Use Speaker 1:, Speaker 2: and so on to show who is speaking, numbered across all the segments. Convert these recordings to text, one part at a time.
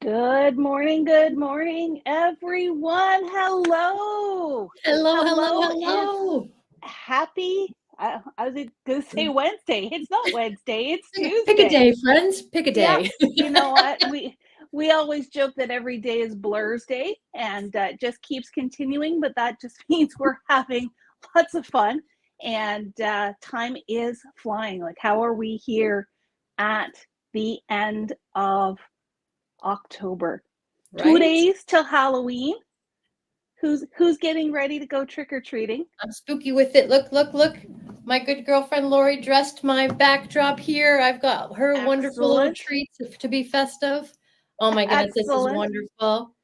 Speaker 1: Good morning, everyone. Hello.
Speaker 2: Hello, hello,
Speaker 1: Hello and
Speaker 2: hello.
Speaker 1: happy, I was going to say Wednesday. It's not Wednesday, it's
Speaker 2: Pick a
Speaker 1: Tuesday.
Speaker 2: day, friends. Pick a
Speaker 1: Yep.
Speaker 2: day.
Speaker 1: You know what? We always joke that every day is Blur's Day, and it just keeps continuing, but that just means we're having lots of fun, and time is flying. Like, how are we here at the end of October? 2
Speaker 2: Right?
Speaker 1: days till Halloween. Who's getting ready to go trick or treating?
Speaker 2: I'm spooky with it. Look, look, look. My good girlfriend Lori dressed my backdrop here. I've got her wonderful little
Speaker 1: Excellent.
Speaker 2: treats to be festive. Oh my goodness, this is
Speaker 1: Excellent.
Speaker 2: wonderful.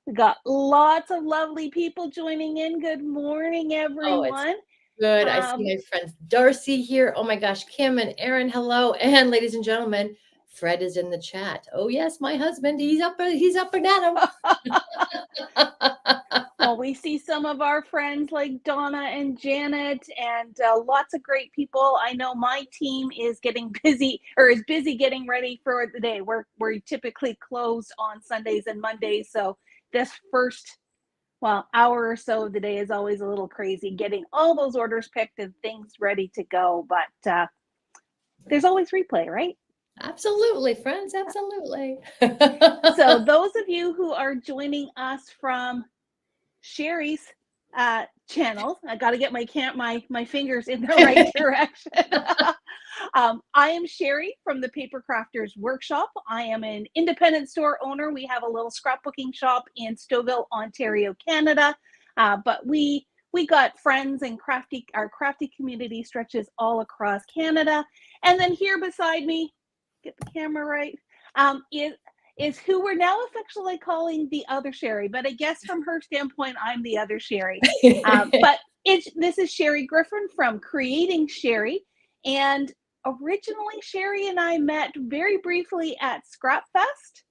Speaker 1: We got lots of lovely people joining in. Good morning,
Speaker 2: Oh, it's
Speaker 1: everyone.
Speaker 2: good. I see
Speaker 1: Um,
Speaker 2: my friend Darcy here. Oh my gosh, Kim and Aaron, hello. And ladies and gentlemen, Fred is in the chat. Oh yes, my husband. He's up and at 'em.
Speaker 1: well, we see some of our friends like Donna and Janet, and lots of great people. I know my team is getting busy, or is busy getting ready for the day. We're typically closed on Sundays and Mondays, so this first hour or so of the day is always a little crazy, getting all those orders picked and things ready to go. But there's always replay, right?
Speaker 2: Absolutely, friends. Absolutely.
Speaker 1: So those of you who are joining us from Sheri's channel, I got to get my fingers in the right direction. I am Sheri from the Papercrafters Workshop. I am an independent store owner. We have a little scrapbooking shop in Stouffville, Ontario, Canada. But we got friends and our crafty community stretches all across Canada. And then here beside me, get the camera right, is who we're now affectionately calling the Other Sherri. But I guess from her standpoint, I'm the Other Sherri. But this is Sheri Griffin from Creating Sheri. And originally, Sheri and I met very briefly at Scrapfest.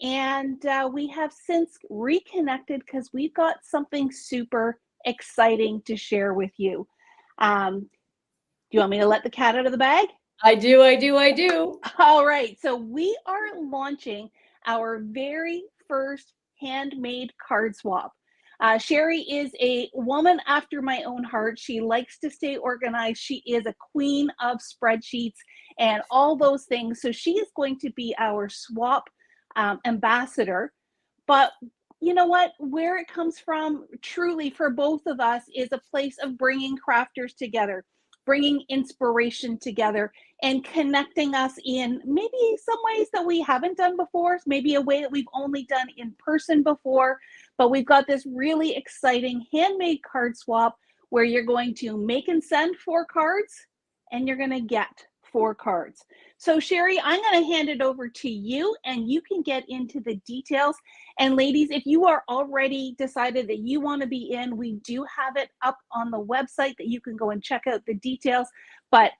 Speaker 1: And we have since reconnected because we've got something super exciting to share with you. Do you want me to let the cat out of the bag?
Speaker 2: I do.
Speaker 1: All right. So we are launching our very first handmade card swap. Sheri is a woman after my own heart. She likes to stay organized. She is a queen of spreadsheets and all those things. So she is going to be our swap ambassador. But you know what? Where it comes from, truly, for both of us, is a place of bringing crafters together, bringing inspiration together, and connecting us in maybe some ways that we haven't done before, maybe a way that we've only done in person before. But we've got this really exciting handmade card swap where you're going to make and send 4 cards and you're going to get 4 cards. So Sheri, I'm going to hand it over to you and you can get into the details. And ladies, if you are already decided that you want to be in, we do have it up on the website that you can go and check out the details. But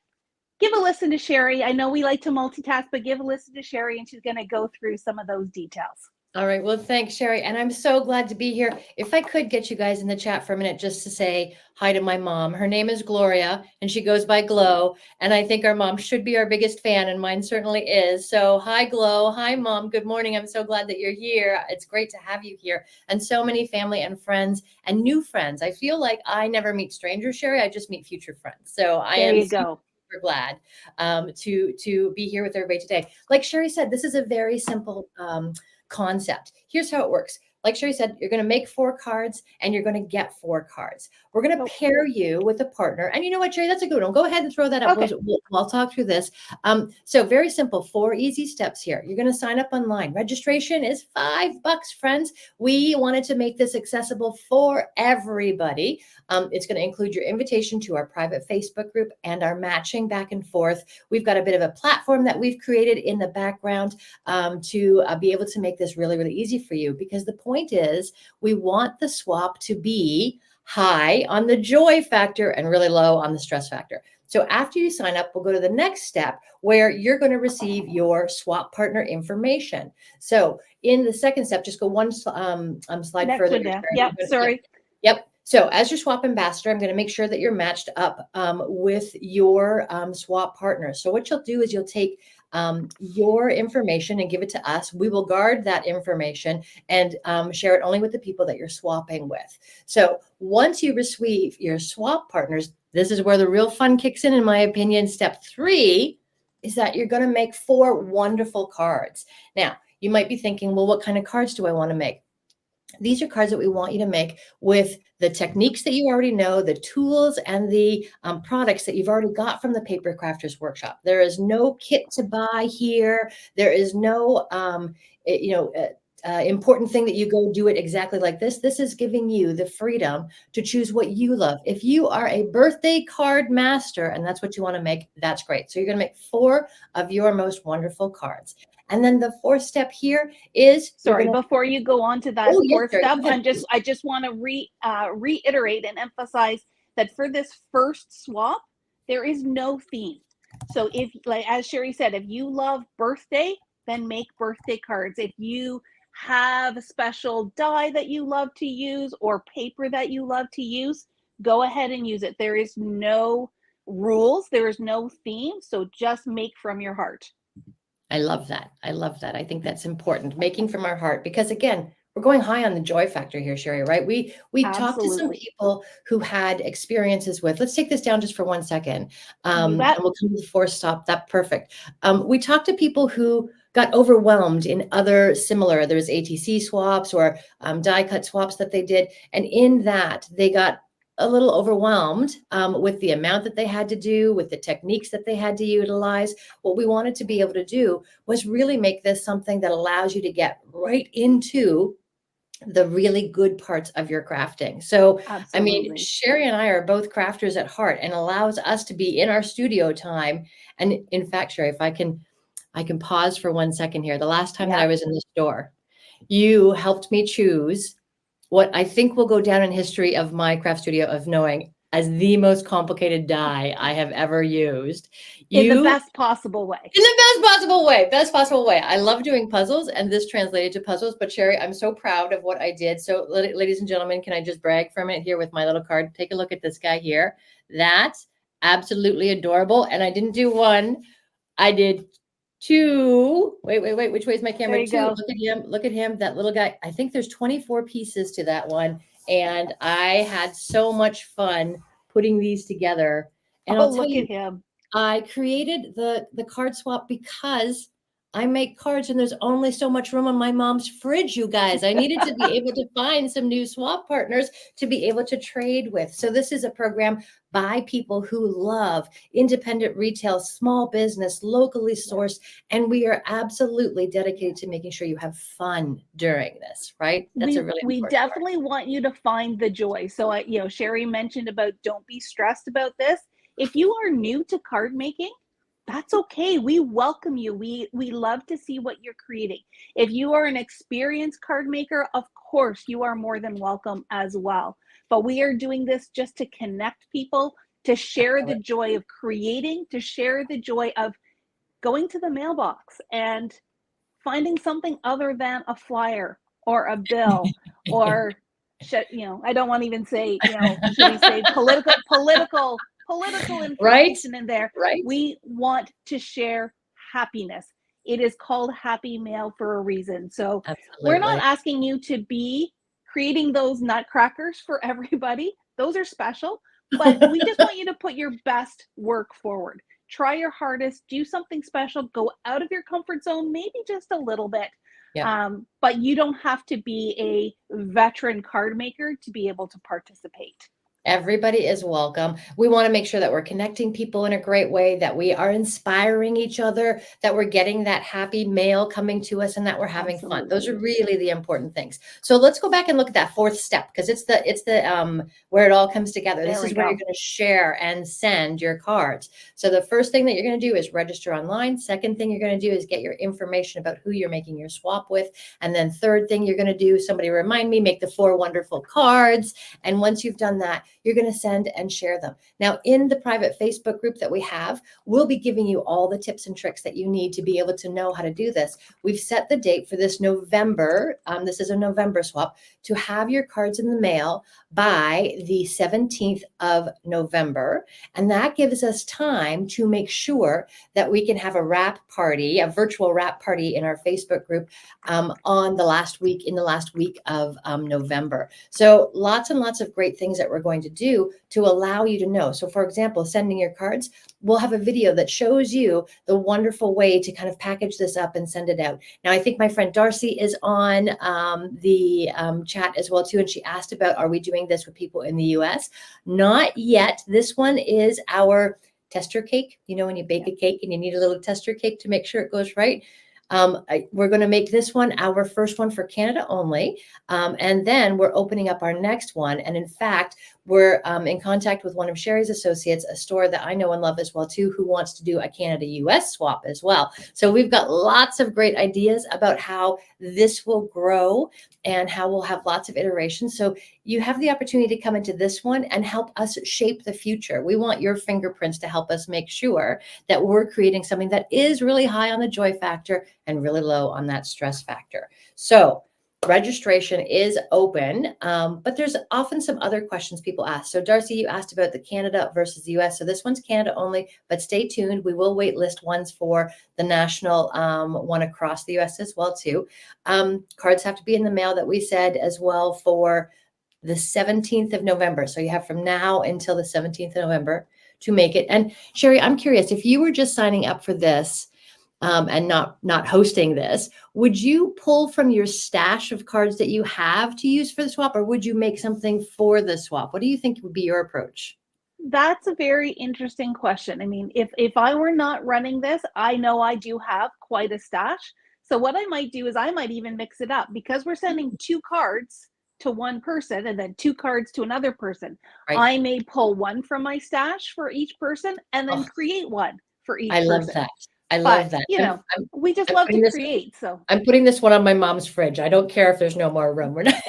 Speaker 1: give a listen to Sheri. I know we like to multitask, but give a listen to Sheri and she's going to go through some of those details.
Speaker 2: All right. Well, thanks, Sheri. And I'm so glad to be here. If I could get you guys in the chat for a minute just to say hi to my mom. Her name is Gloria and she goes by Glow. And I think our mom should be our biggest fan, and mine certainly is. So hi, Glow. Hi, Mom. Good morning. I'm so glad that you're here. It's great to have you here. And so many family and friends and new friends. I feel like I never meet strangers, Sheri. I just meet future friends. So I
Speaker 1: There
Speaker 2: am
Speaker 1: you go.
Speaker 2: super glad to be here with everybody today. Like Sheri said, this is a very simple concept. Here's how it works. Like Sheri said, you're going to make 4 cards and you're going to get 4 cards. We're going to pair you with a partner. And you know what, Sheri, that's a good one. Go ahead and throw that up.
Speaker 1: Okay.
Speaker 2: We'll talk through this. So very simple, 4 easy steps here. You're going to sign up online. Registration is $5, friends. We wanted to make this accessible for everybody. It's going to include your invitation to our private Facebook group and our matching back and forth. We've got a bit of a platform that we've created in the background to be able to make this really, really easy for you, because the point is we want the swap to be high on the joy factor and really low on the stress factor. So after you sign up, we'll go to the next step where you're going to receive your swap partner information. So in the second step, just go one slide
Speaker 1: Next
Speaker 2: further.
Speaker 1: one down. Yep, sorry.
Speaker 2: Yep. So as your swap ambassador, I'm going to make sure that you're matched up with your swap partner. So what you'll do is you'll take your information and give it to us. We will guard that information and share it only with the people that you're swapping with. So once you receive your swap partners, this is where the real fun kicks in my opinion. Step 3 is that you're going to make 4 wonderful cards. Now, you might be thinking, well, what kind of cards do I want to make? These are cards that we want you to make with the techniques that you already know, the tools and the products that you've already got from the Papercrafters workshop. There is no kit to buy here. There is no, important thing that you go do it exactly like this. This is giving you the freedom to choose what you love. If you are a birthday card master and that's what you want to make, that's great. So you're going to make 4 of your most wonderful cards. And then the 4th step here is
Speaker 1: before you go on to that
Speaker 2: Oh, yes,
Speaker 1: 4th
Speaker 2: Sheri,
Speaker 1: step,
Speaker 2: go ahead, please.
Speaker 1: I just want to reiterate and emphasize that for this first swap, there is no theme. So if, like as Sheri said, if you love birthday, then make birthday cards. If you have a special die that you love to use or paper that you love to use, go ahead and use it. There is no rules, there is no theme, so just make from your heart.
Speaker 2: I love that. I love that. I think that's important. Making from our heart, because again, we're going high on the joy factor here, Sheri, right? We talked to some people who had experiences with, let's take this down just for 1 second. And we'll come to the 4th stop. That's perfect. We talked to people who got overwhelmed in other similar, there's ATC swaps or die cut swaps that they did. And in that, they got a little overwhelmed with the amount that they had to do, with the techniques that they had to utilize. What we wanted to be able to do was really make this something that allows you to get right into the really good parts of your crafting. So,
Speaker 1: Absolutely.
Speaker 2: I mean, Sheri and I are both crafters at heart and allows us to be in our studio time. And in fact, Sheri, if I can pause for 1 second here. The last time that I was in the store, you helped me choose what I think will go down in history of my craft studio of knowing as the most complicated die I have ever used.
Speaker 1: In the best possible way.
Speaker 2: In the best possible way. Best possible way. I love doing puzzles, and this translated to puzzles. But Sheri, I'm so proud of what I did. So, ladies and gentlemen, can I just brag for a minute here with my little card? Take a look at this guy here. That's absolutely adorable. And I didn't do 1. I did 2. Wait. Which way is my camera? 2.
Speaker 1: Go.
Speaker 2: Look at him. That little guy. I think there's 24 pieces to that one. And I had so much fun putting these together. And I'll tell you,
Speaker 1: at him.
Speaker 2: I created the card swap because I make cards and there's only so much room on my mom's fridge, you guys. I needed to be able to find some new swap partners to be able to trade with. So this is a program by people who love independent retail, small business, locally sourced, and we are absolutely dedicated to making sure you have fun during this, right? That's
Speaker 1: we definitely want you to find the joy. So, Sheri mentioned about don't be stressed about this. If you are new to card making, that's okay. We welcome you. We love to see what you're creating. If you are an experienced card maker, of course, you are more than welcome as well. But we are doing this just to connect people, to share the joy of creating, to share the joy of going to the mailbox and finding something other than a flyer or a bill or, I don't want to even say, should we say political information in there.
Speaker 2: Right.
Speaker 1: We want to share happiness. It is called Happy Mail for a reason. So We're not asking you to be creating those nutcrackers for everybody. Those are special, but we just want you to put your best work forward. Try your hardest, do something special, go out of your comfort zone, maybe just a little bit. But you don't have to be a veteran card maker to be able to participate.
Speaker 2: Everybody is welcome. We want to make sure that we're connecting people in a great way, that we are inspiring each other, that we're getting that happy mail coming to us, and that we're having fun. Those are really the important things. So let's go back and look at that 4th step, because it's the where it all comes together. This is where you're going to share and send your cards. So the first thing that you're going to do is register online. Second thing you're going to do is get your information about who you're making your swap with. And then third thing you're going to do, somebody remind me, make the 4 wonderful cards. And once you've done that, you're going to send and share them. Now, in the private Facebook group that we have, we'll be giving you all the tips and tricks that you need to be able to know how to do this. We've set the date for this November. This is a November swap, to have your cards in the mail by the 17th of November. And that gives us time to make sure that we can have a wrap party, a virtual wrap party in our Facebook group in the last week of November. So lots and lots of great things that we're going to do to allow you to know. So for example, sending your cards, we'll have a video that shows you the wonderful way to kind of package this up and send it out. Now, I think my friend Darcy is on the chat as well too, and she asked about, are we doing this with people in the US? Not yet. This one is our tester cake. You know, when you bake a cake and you need a little tester cake to make sure it goes right. We're going to make this one our first one for Canada only. And then we're opening up our next one. And in fact, we're in contact with one of Sheri's associates, a store that I know and love as well too, who wants to do a Canada-US swap as well. So we've got lots of great ideas about how this will grow and how we'll have lots of iterations. So you have the opportunity to come into this one and help us shape the future. We want your fingerprints to help us make sure that we're creating something that is really high on the joy factor and really low on that stress factor. So registration is open, but there's often some other questions people ask. So Darcy, you asked about the Canada versus the US. So this one's Canada only, but stay tuned. We will wait list ones for the national one across the US as well too. Cards have to be in the mail that we said as well for the 17th of November. So you have from now until the 17th of November to make it. And Sheri, I'm curious, if you were just signing up for this, and not hosting this, would you pull from your stash of cards that you have to use for the swap, or would you make something for the swap? What do you think would be your approach?
Speaker 1: That's a very interesting question. I mean, if I were not running this, I know I do have quite a stash. So what I might do is I might even mix it up, because we're sending 2 cards to one person and then 2 cards to another person.
Speaker 2: Right.
Speaker 1: I may pull one from my stash for each person and then create one for each person.
Speaker 2: I love that. I
Speaker 1: But,
Speaker 2: love that.
Speaker 1: you know, we just love to create. So
Speaker 2: I'm putting this one on my mom's fridge. I don't care if there's no more room. We're not.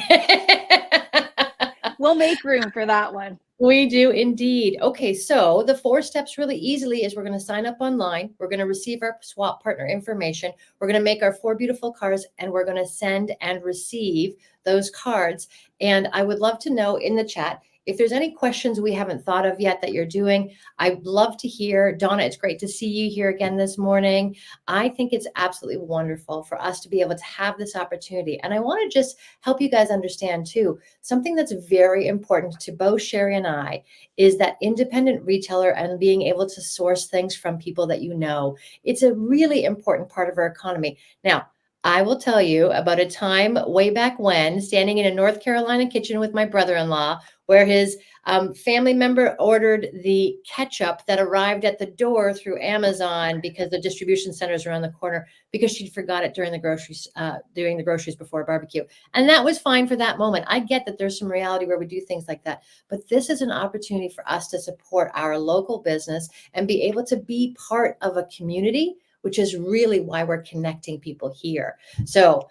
Speaker 1: We'll make room for that one.
Speaker 2: We do indeed. Okay, so the 4 steps really easily is we're going to sign up online. We're going to receive our swap partner information. We're going to make our 4 beautiful cards, and we're going to send and receive those cards. And I would love to know in the chat if there's any questions we haven't thought of yet that you're doing. I'd love to hear. Donna, it's great to see you here again this morning. I think it's absolutely wonderful for us to be able to have this opportunity. And I want to just help you guys understand too, something that's very important to both Sheri and I is that independent retailer and being able to source things from people that you know. It's a really important part of our economy. Now, I will tell you about a time way back when, standing in a North Carolina kitchen with my brother-in-law, where his family member ordered the ketchup that arrived at the door through Amazon because the distribution center is around the corner, because she'd forgot it during the groceries before barbecue. And that was fine for that moment. I get that there's some reality where we do things like that, but this is an opportunity for us to support our local business and be able to be part of a community, which is really why we're connecting people here. So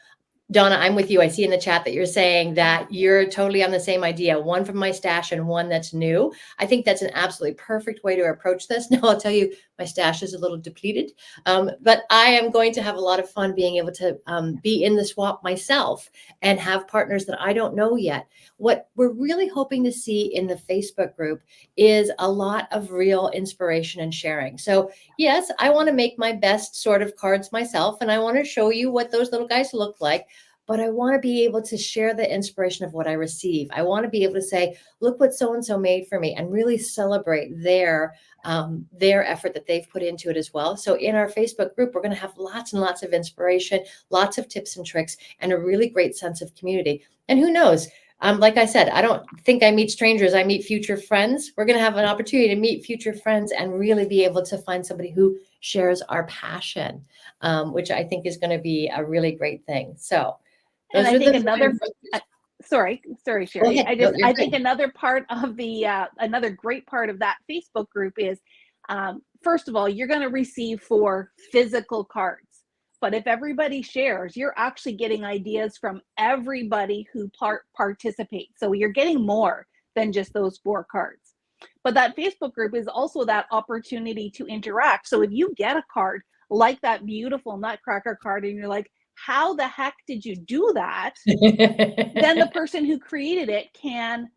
Speaker 2: Donna, I'm with you. I see in the chat that you're saying that you're totally on the same idea, one from my stash and one that's new. I think that's an absolutely perfect way to approach this. Now, I'll tell you, my stash is a little depleted, but I am going to have a lot of fun being able to be in the swap myself and have partners that I don't know yet. What we're really hoping to see in the Facebook group is a lot of real inspiration and sharing. So yes, I want to make my best sort of cards myself, and I want to show you what those little guys look like. But I want to be able to share the inspiration of what I receive. I want to be able to say, look what so-and-so made for me, and really celebrate their effort that they've put into it as well. So in our Facebook group, we're going to have lots and lots of inspiration, lots of tips and tricks, and a really great sense of community. And who knows? Like I said, I don't think I meet strangers. I meet future friends. We're going to have an opportunity to meet future friends and really be able to find somebody who shares our passion, which I think is going to be a really great thing. So
Speaker 1: and I think sorry, Sheri. I think another part of the another great part of that Facebook group is, first of all, you're going to receive 4 physical cards. But if everybody shares, you're actually getting ideas from everybody who participates. So you're getting more than just those 4 cards. But that Facebook group is also that opportunity to interact. So if you get a card like that beautiful Nutcracker card and you're like, how the heck did you do that? Then the person who created it can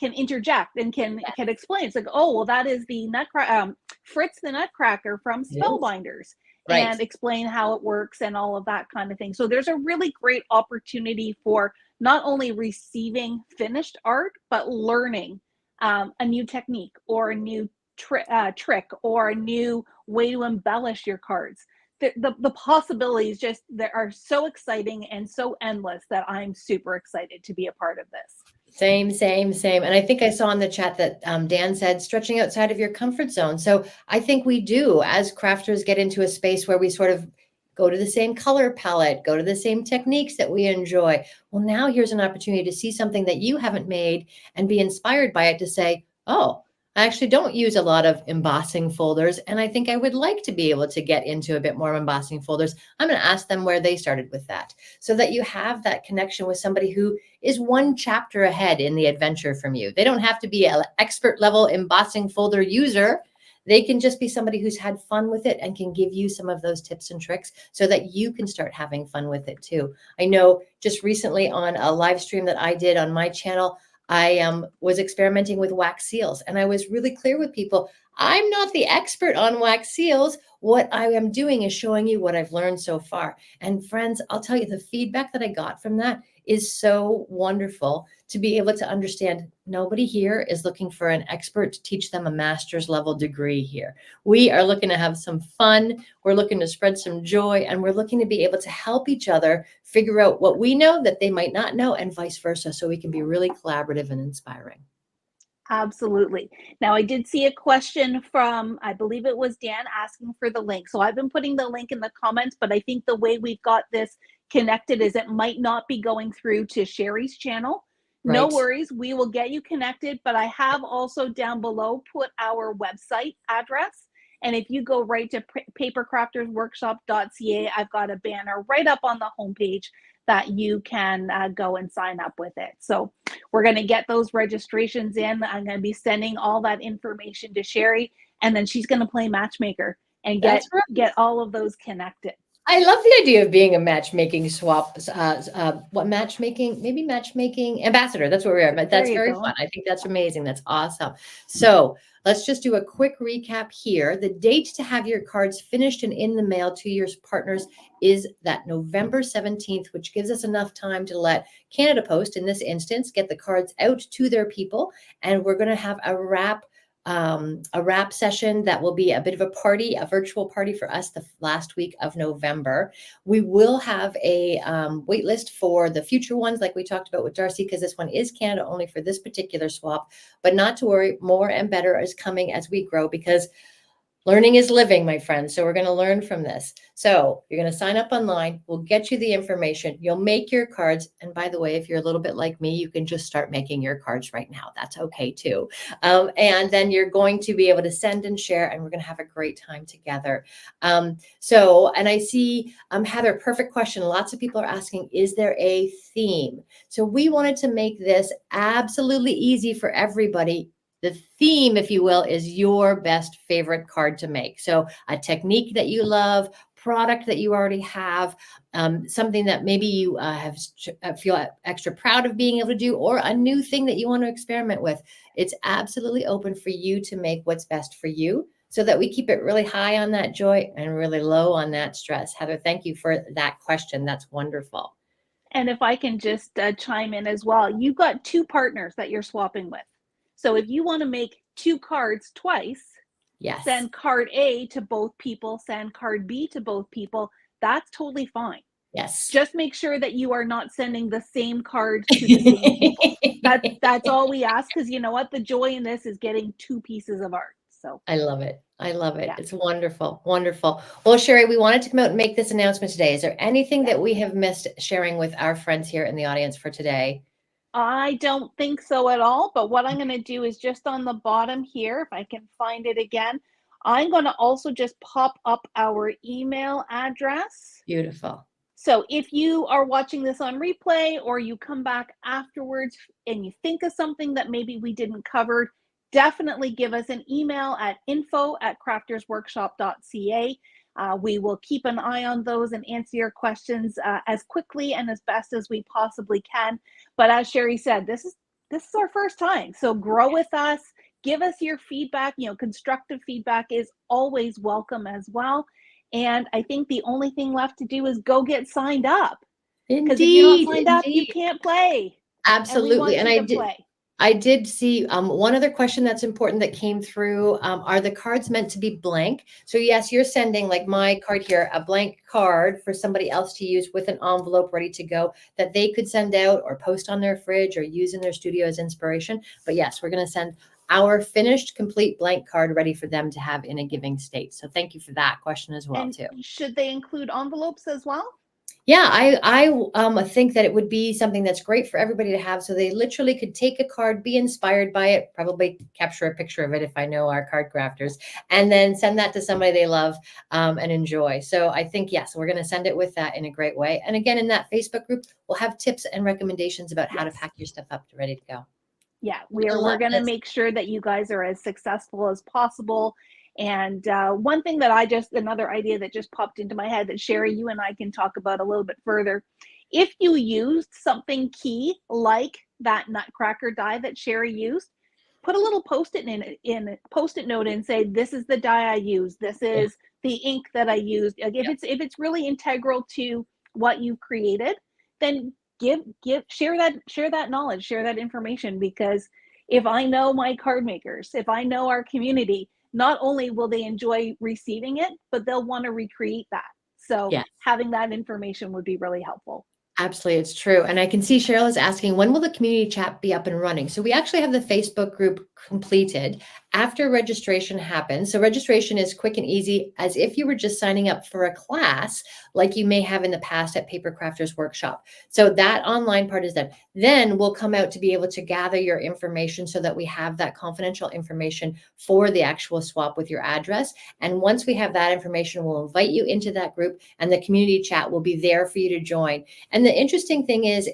Speaker 1: interject and can explain. It's like, oh, well, that is the Nutcracker, Fritz the Nutcracker from Spellbinders,
Speaker 2: Right.
Speaker 1: and explain how it works and all of that kind of thing. So there's a really great opportunity for not only receiving finished art, but learning a new technique or a new trick or a new way to embellish your cards. The possibilities just that are so exciting and so endless that I'm super excited to be a part of this.
Speaker 2: Same, same, same. And I think I saw in the chat that Dan said stretching outside of your comfort zone. So I think we do, as crafters, get into a space where we sort of go to the same color palette, go to the same techniques that we enjoy. Well, now here's an opportunity to see something that you haven't made and be inspired by it to say, oh, I actually don't use a lot of embossing folders, and I think I would like to be able to get into a bit more embossing folders. I'm going to ask them where they started with that, so that you have that connection with somebody who is one chapter ahead in the adventure from you. They don't have to be an expert level embossing folder user. They can just be somebody who's had fun with it and can give you some of those tips and tricks so that you can start having fun with it too. I know just recently on a live stream that I did on my channel, I was experimenting with wax seals, and I was really clear with people. I'm not the expert on wax seals. What I am doing is showing you what I've learned so far. And friends, I'll tell you, the feedback that I got from that is so wonderful, to be able to understand nobody here is looking for an expert to teach them a master's level degree here. We are looking to have some fun. We're looking to spread some joy, and we're looking to be able to help each other figure out what we know that they might not know, and vice versa, so we can be really collaborative and inspiring.
Speaker 1: Absolutely. Now, I did see a question from, I believe it was Dan, asking for the link. So I've been putting the link in the comments, but I think the way we've got this connected is it might not be going through to Sheri's channel. No
Speaker 2: Right.
Speaker 1: worries, we will get you connected, but I have also down below put our website address. And if you go right to papercraftersworkshop.ca, I've got a banner right up on the homepage that you can go and sign up with it. So we're going to get those registrations in. I'm going to be sending all that information to Sheri, and then she's going to play matchmaker and get all of those connected.
Speaker 2: I love the idea of being a matchmaking swap. Maybe matchmaking ambassador. That's what we are. But that's very fun. I think that's amazing. That's awesome. So let's just do a quick recap here. The date to have your cards finished and in the mail to your partners is that November 17th, which gives us enough time to let Canada Post, in this instance, get the cards out to their people. And we're going to have a wrap session that will be a bit of a party, a virtual party for us the last week of November. We will have a wait list for the future ones, like we talked about with Darcy, because this one is Canada only for this particular swap. But not to worry, more and better is coming as we grow, because learning is living, my friends. So we're going to learn from this. So you're going to sign up online. We'll get you the information. You'll make your cards. And by the way, if you're a little bit like me, you can just start making your cards right now. That's okay too. And then you're going to be able to send and share, and we're going to have a great time together. And I see, Heather, perfect question. Lots of people are asking, is there a theme? So we wanted to make this absolutely easy for everybody. The theme, if you will, is your best favorite card to make. So a technique that you love, product that you already have, something that maybe you feel extra proud of being able to do, or a new thing that you want to experiment with. It's absolutely open for you to make what's best for you, so that we keep it really high on that joy and really low on that stress. Heather, thank you for that question. That's wonderful.
Speaker 1: And if I can just chime in as well, you've got 2 partners that you're swapping with. So if you want to make 2 cards twice,
Speaker 2: yes,
Speaker 1: send card A to both people, send card B to both people, that's totally fine.
Speaker 2: Yes.
Speaker 1: Just make sure that you are not sending the same card to the same people. That's all we ask, because you know what? The joy in this is getting 2 pieces of art. So
Speaker 2: I love it. I love it.
Speaker 1: Yeah.
Speaker 2: It's wonderful. Wonderful. Well, Sheri, we wanted to come out and make this announcement today. Is there anything that we have missed sharing with our friends here in the audience for today?
Speaker 1: I don't think so at all, but what I'm going to do is just on the bottom here, if I can find it again, I'm going to also just pop up our email address.
Speaker 2: Beautiful.
Speaker 1: So if you are watching this on replay or you come back afterwards and you think of something that maybe we didn't cover, definitely give us an email at info@craftersworkshop.ca. We will keep an eye on those and answer your questions as quickly and as best as we possibly can. But as Sheri said, this is our first time. So grow with us, give us your feedback. Constructive feedback is always welcome as well. And I think the only thing left to do is go get signed up. Because if you're not
Speaker 2: Indeed,
Speaker 1: signed up, you
Speaker 2: indeed.
Speaker 1: can't play. And we
Speaker 2: Absolutely.
Speaker 1: want
Speaker 2: And
Speaker 1: you to play.
Speaker 2: I did see one other question that's important that came through. Are the cards meant to be blank? So yes, you're sending, like my card here, a blank card for somebody else to use with an envelope ready to go that they could send out or post on their fridge or use in their studio as inspiration. But yes, we're going to send our finished, complete blank card ready for them to have in a giving state. So thank you for that question as well,
Speaker 1: And
Speaker 2: too.
Speaker 1: should they include envelopes as well?
Speaker 2: Yeah, I think that it would be something that's great for everybody to have. So they literally could take a card, be inspired by it, probably capture a picture of it if I know our card crafters, and then send that to somebody they love and enjoy. So I think, yes, we're going to send it with that in a great way. And again, in that Facebook group, we'll have tips and recommendations about how to pack your stuff up ready to go.
Speaker 1: Yeah,
Speaker 2: I
Speaker 1: we're
Speaker 2: love
Speaker 1: going to
Speaker 2: this.
Speaker 1: make sure that you guys are as successful as possible. And one thing that another idea that just popped into my head that Sheri, you and I can talk about a little bit further. If you used something key like that nutcracker die that Sheri used, put a little post-it note and say, this is the die I used. This
Speaker 2: Yeah,
Speaker 1: is the ink that I used. Like
Speaker 2: yeah,
Speaker 1: if it's really integral to what you've created, then share that knowledge, share that information, because if I know my card makers, if I know our community, not only will they enjoy receiving it, but they'll want to recreate that. So
Speaker 2: yeah.
Speaker 1: having that information would be really helpful.
Speaker 2: Absolutely, it's true. And I can see Cheryl is asking, when will the community chat be up and running? So we actually have the Facebook group completed after registration happens. So registration is quick and easy, as if you were just signing up for a class like you may have in the past at Papercrafters Workshop. So that online part is done. Then we'll come out to be able to gather your information so that we have that confidential information for the actual swap with your address. And once we have that information, we'll invite you into that group, and the community chat will be there for you to join. And the interesting thing is,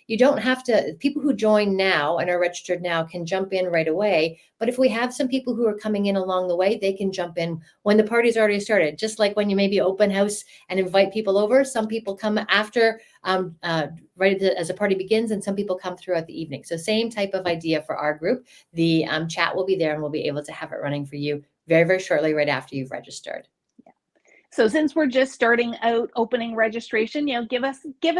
Speaker 2: you don't have to, people who join now and are registered now can jump in right away. But if we have some people who are coming in along the way, they can jump in when the party's already started. Just like when you maybe open house and invite people over, some people come after, as a party begins, and some people come throughout the evening. So same type of idea for our group. The chat will be there, and we'll be able to have it running for you very, very shortly right after you've registered.
Speaker 1: So since we're just starting out opening registration, give us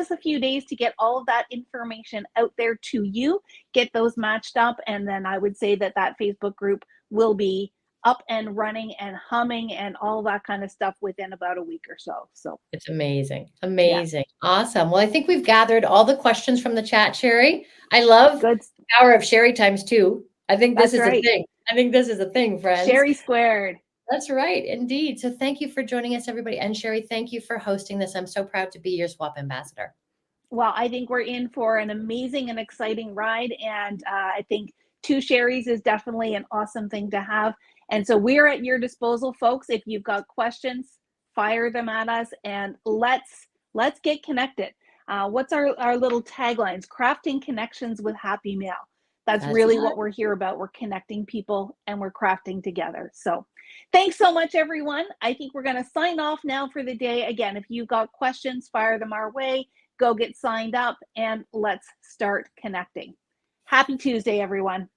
Speaker 1: a few days to get all of that information out there to you, get those matched up, and then I would say that Facebook group will be up and running and humming and all that kind of stuff within about a week or so. So
Speaker 2: it's amazing.
Speaker 1: Yeah.
Speaker 2: Amazing. Awesome. Well, I think we've gathered all the questions from the chat, Sheri. I love
Speaker 1: Good.
Speaker 2: the power of Sheri times 2. I think this
Speaker 1: That's
Speaker 2: is a
Speaker 1: right.
Speaker 2: thing. I think this is a thing, friends.
Speaker 1: Sheri squared.
Speaker 2: That's right. Indeed. So thank you for joining us, everybody. And Sheri, thank you for hosting this. I'm so proud to be your swap ambassador.
Speaker 1: Well, I think we're in for an amazing and exciting ride. And I think 2 Sheris is definitely an awesome thing to have. And so we're at your disposal, folks. If you've got questions, fire them at us, and let's get connected. What's our little taglines? Crafting connections with Happy Mail. That's really what we're here about. We're connecting people and we're crafting together. So thanks so much, everyone. I think we're going to sign off now for the day. Again, if you've got questions, fire them our way. Go get signed up, and let's start connecting. Happy Tuesday, everyone.